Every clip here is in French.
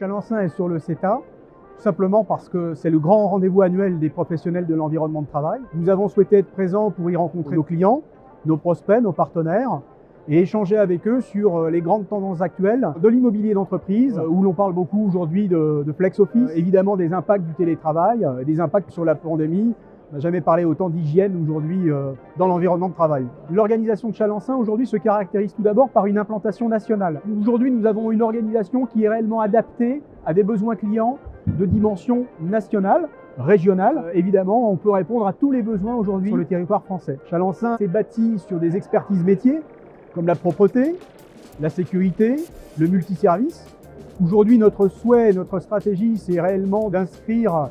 Chalencin est sur le CETA, tout simplement parce que c'est le grand rendez-vous annuel des professionnels de l'environnement de travail. Nous avons souhaité être présents pour y rencontrer nos clients, nos prospects, nos partenaires, et échanger avec eux sur les grandes tendances actuelles de l'immobilier d'entreprise, où l'on parle beaucoup aujourd'hui de flex office, évidemment des impacts du télétravail, des impacts sur la pandémie. On n'a jamais parlé autant d'hygiène aujourd'hui dans l'environnement de travail. L'organisation de Chalencin aujourd'hui se caractérise tout d'abord par une implantation nationale. Aujourd'hui, nous avons une organisation qui est réellement adaptée à des besoins clients de dimension nationale, régionale. Évidemment, on peut répondre à tous les besoins aujourd'hui sur le territoire français. Chalencin s'est bâti sur des expertises métiers comme la propreté, la sécurité, le multiservice. Aujourd'hui, notre souhait, notre stratégie, c'est réellement d'inscrire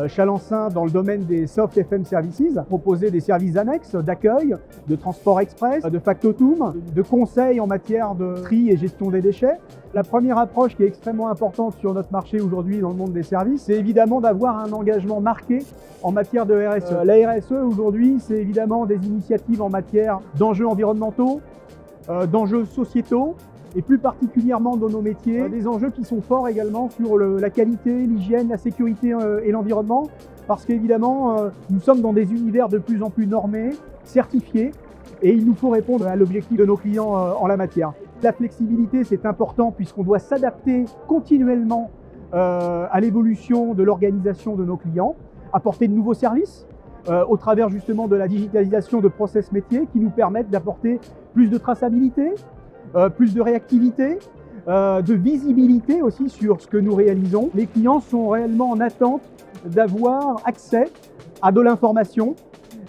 Chalencin dans le domaine des soft FM services, proposer des services annexes d'accueil, de transport express, de factotum, de conseils en matière de tri et gestion des déchets. La première approche qui est extrêmement importante sur notre marché aujourd'hui dans le monde des services, c'est évidemment d'avoir un engagement marqué en matière de RSE. La RSE aujourd'hui, c'est évidemment des initiatives en matière d'enjeux environnementaux, d'enjeux sociétaux, et plus particulièrement dans nos métiers, des enjeux qui sont forts également sur la qualité, l'hygiène, la sécurité et l'environnement, parce qu'évidemment, nous sommes dans des univers de plus en plus normés, certifiés, et il nous faut répondre à l'objectif de nos clients en la matière. La flexibilité, c'est important puisqu'on doit s'adapter continuellement à l'évolution de l'organisation de nos clients, apporter de nouveaux services, au travers justement de la digitalisation de process métiers qui nous permettent d'apporter plus de traçabilité, plus de réactivité, de visibilité aussi sur ce que nous réalisons. Les clients sont réellement en attente d'avoir accès à de l'information,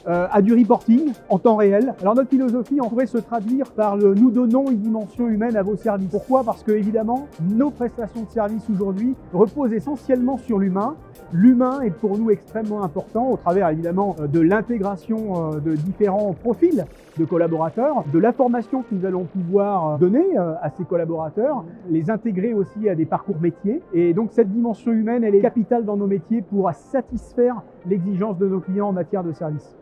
à du reporting en temps réel. Alors notre philosophie en pourrait se traduire par le « nous donnons une dimension humaine à vos services ». Pourquoi? Parce que évidemment, nos prestations de services aujourd'hui reposent essentiellement sur l'humain. L'humain est pour nous extrêmement important au travers évidemment de l'intégration de différents profils de collaborateurs, de la formation que nous allons pouvoir donner à ces collaborateurs, les intégrer aussi à des parcours métiers. Et donc cette dimension humaine, elle est capitale dans nos métiers pour satisfaire l'exigence de nos clients en matière de services.